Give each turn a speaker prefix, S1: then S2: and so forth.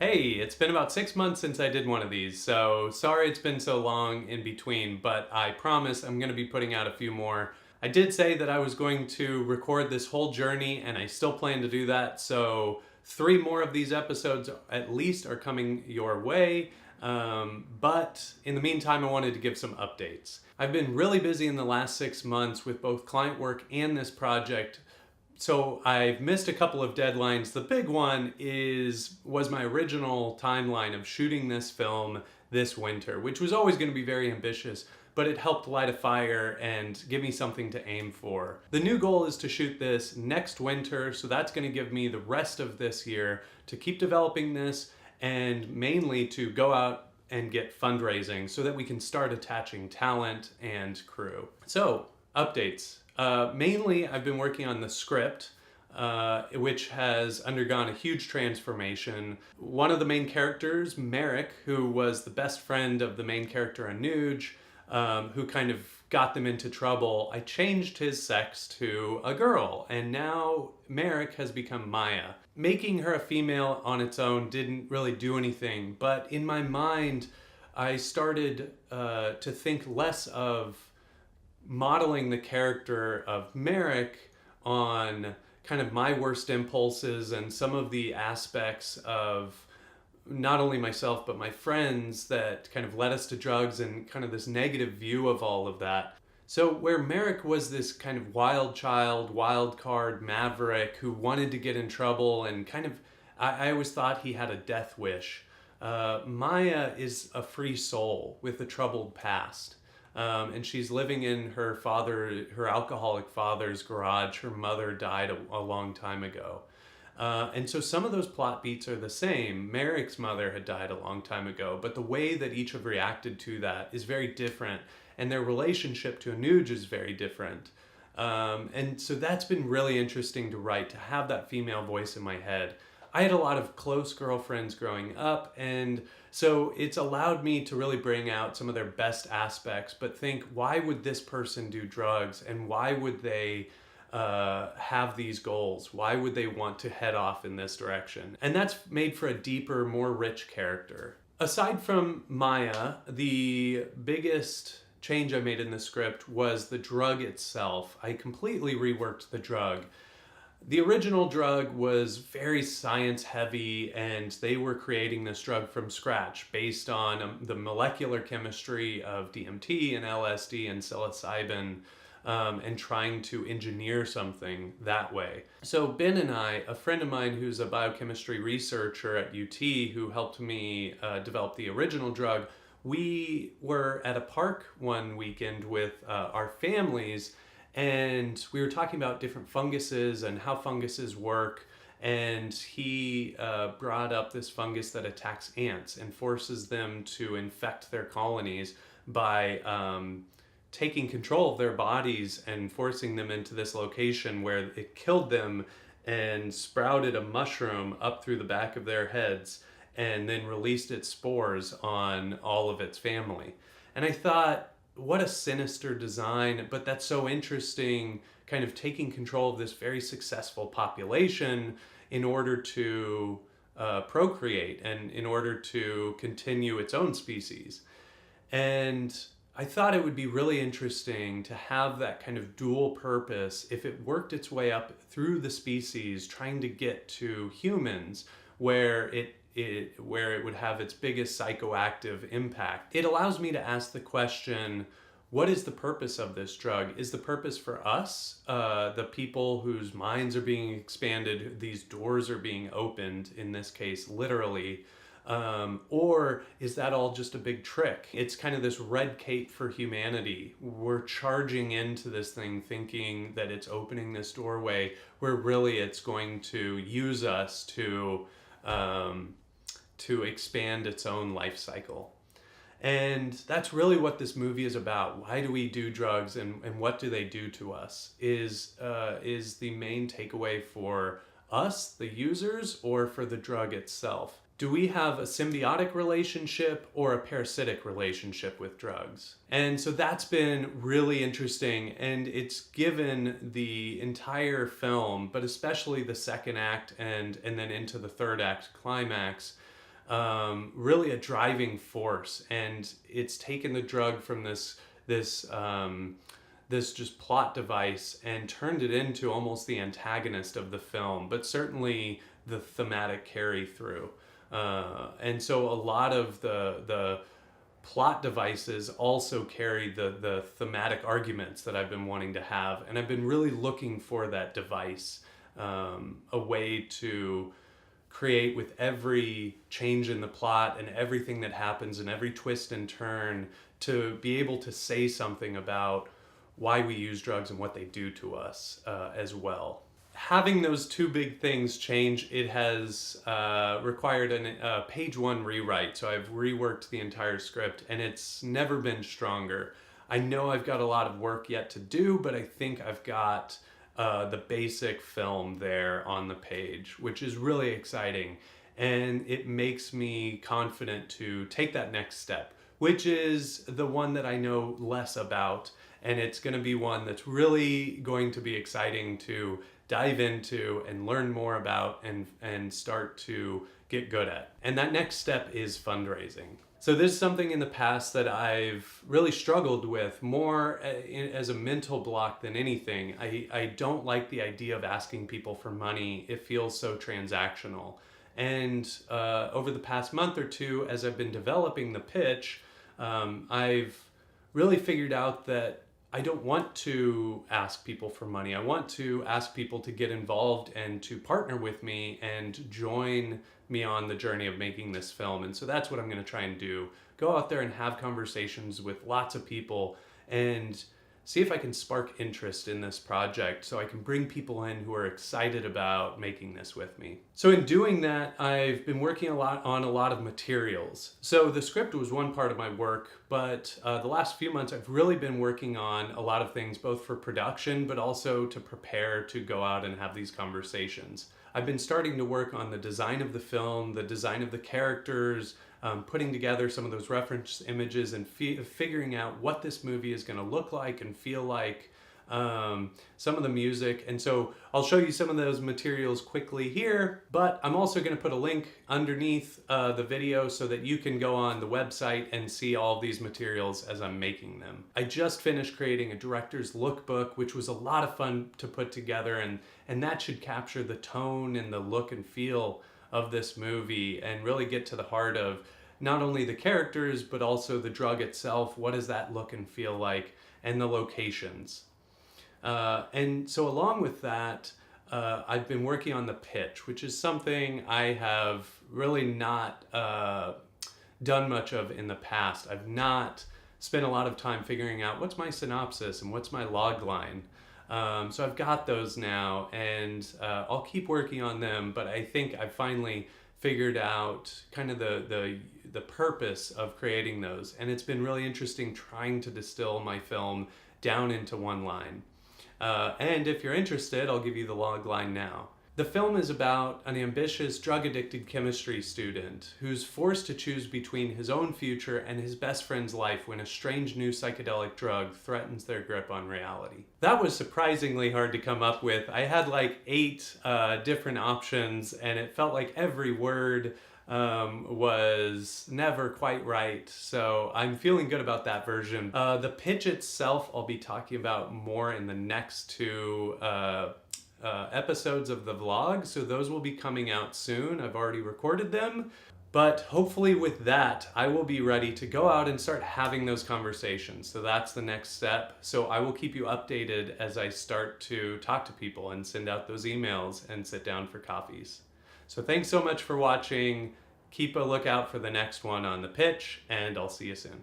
S1: Hey, it's been about 6 months since I did one of these, so sorry it's been so long in between, but I promise I'm going to be putting out a few more. I did say that I was going to record this whole journey, and I still plan to do that, so 3 more of these episodes at least are coming your way. But in the meantime, I wanted to give some updates. I've been really busy in the last 6 months with both client work and this project, so I've missed a couple of deadlines. The big one was my original timeline of shooting this film this winter, which was always going to be very ambitious, but it helped light a fire and give me something to aim for. The new goal is to shoot this next winter, so that's going to give me the rest of this year to keep developing this and mainly to go out and get fundraising so that we can start attaching talent and crew. So, updates. Mainly, I've been working on the script, which has undergone a huge transformation. One of the main characters, Merrick, who was the best friend of the main character Anuj, who kind of got them into trouble, I changed his sex to a girl, and now Merrick has become Maya. Making her a female on its own didn't really do anything, but in my mind, I started to think less of modeling the character of Merrick on kind of my worst impulses and some of the aspects of not only myself but my friends that kind of led us to drugs and kind of this negative view of all of that. So where Merrick was this kind of wild child, wild card maverick who wanted to get in trouble and kind of, I always thought he had a death wish. Maya is a free soul with a troubled past. And she's living in her alcoholic father's garage. Her mother died a long time ago. And so some of those plot beats are the same. Merrick's mother had died a long time ago, but the way that each have reacted to that is very different, and their relationship to Anuj is very different. And so that's been really interesting to write, to have that female voice in my head. I had a lot of close girlfriends growing up, and so it's allowed me to really bring out some of their best aspects, but think, why would this person do drugs, and why would they have these goals? Why would they want to head off in this direction? And that's made for a deeper, more rich character. Aside from Maya, the biggest change I made in the script was the drug itself. I completely reworked the drug. The original drug was very science heavy, and they were creating this drug from scratch based on the molecular chemistry of DMT and LSD and psilocybin, and trying to engineer something that way. So Ben and I, a friend of mine who's a biochemistry researcher at UT who helped me develop the original drug, we were at a park one weekend with our families, and we were talking about different funguses and how funguses work. And he brought up this fungus that attacks ants and forces them to infect their colonies by taking control of their bodies and forcing them into this location where it killed them and sprouted a mushroom up through the back of their heads and then released its spores on all of its family. And I thought, what a sinister design, but that's so interesting, kind of taking control of this very successful population in order to procreate and in order to continue its own species. And I thought it would be really interesting to have that kind of dual purpose if it worked its way up through the species, trying to get to humans where it would have its biggest psychoactive impact. It allows me to ask the question, what is the purpose of this drug? Is the purpose for us, the people whose minds are being expanded, these doors are being opened, in this case, literally, or is that all just a big trick? It's kind of this red cape for humanity. We're charging into this thing thinking that it's opening this doorway where really it's going to use us to expand its own life cycle. And that's really what this movie is about. Why do we do drugs, and what do they do to us? Is the main takeaway for us, the users, or for the drug itself? Do we have a symbiotic relationship or a parasitic relationship with drugs? And so that's been really interesting, and it's given the entire film, but especially the second act and then into the third act climax, really a driving force, and it's taken the drug from this just plot device and turned it into almost the antagonist of the film, but certainly the thematic carry through. And so a lot of the plot devices also carry the thematic arguments that I've been wanting to have, and I've been really looking for that device, a way to create with every change in the plot and everything that happens and every twist and turn, to be able to say something about why we use drugs and what they do to us as well. Having those two big things change, it has required a page one rewrite. So I've reworked the entire script, and it's never been stronger. I know I've got a lot of work yet to do, but I think I've got the basic film there on the page, which is really exciting. And it makes me confident to take that next step, which is the one that I know less about. And it's going to be one that's really going to be exciting to dive into and learn more about and start to get good at. And that next step is fundraising. So this is something in the past that I've really struggled with, more as a mental block than anything. I don't like the idea of asking people for money. It feels so transactional. And over the past month or two, as I've been developing the pitch, I've really figured out that I don't want to ask people for money. I want to ask people to get involved and to partner with me and join me on the journey of making this film. And so that's what I'm going to try and do. Go out there and have conversations with lots of people and see if I can spark interest in this project so I can bring people in who are excited about making this with me. So in doing that, I've been working on a lot of materials. So the script was one part of my work, but the last few months I've really been working on a lot of things, both for production, but also to prepare to go out and have these conversations. I've been starting to work on the design of the film, the design of the characters, putting together some of those reference images and figuring out what this movie is going to look like and feel like, some of the music. And so I'll show you some of those materials quickly here, but I'm also going to put a link underneath the video so that you can go on the website and see all of these materials as I'm making them. I just finished creating a director's lookbook, which was a lot of fun to put together, and that should capture the tone and the look and feel of this movie and really get to the heart of not only the characters, but also the drug itself. What does that look and feel like? And the locations. And so along with that, I've been working on the pitch, which is something I have really not done much of in the past. I've not spent a lot of time figuring out what's my synopsis and what's my log line. So I've got those now, and I'll keep working on them, but I think I finally figured out kind of the purpose of creating those. And it's been really interesting trying to distill my film down into one line. And if you're interested, I'll give you the log line now. The film is about an ambitious, drug-addicted chemistry student who's forced to choose between his own future and his best friend's life when a strange new psychedelic drug threatens their grip on reality. That was surprisingly hard to come up with. I had like 8 different options, and it felt like every word was never quite right. So I'm feeling good about that version. The pitch itself, I'll be talking about more in the next 2 episodes of the vlog, so those will be coming out soon. I've already recorded them, but hopefully with that I will be ready to go out and start having those conversations. So that's the next step. So I will keep you updated as I start to talk to people and send out those emails and sit down for coffees. So thanks so much for watching. Keep a lookout for the next one on the pitch, and I'll see you soon.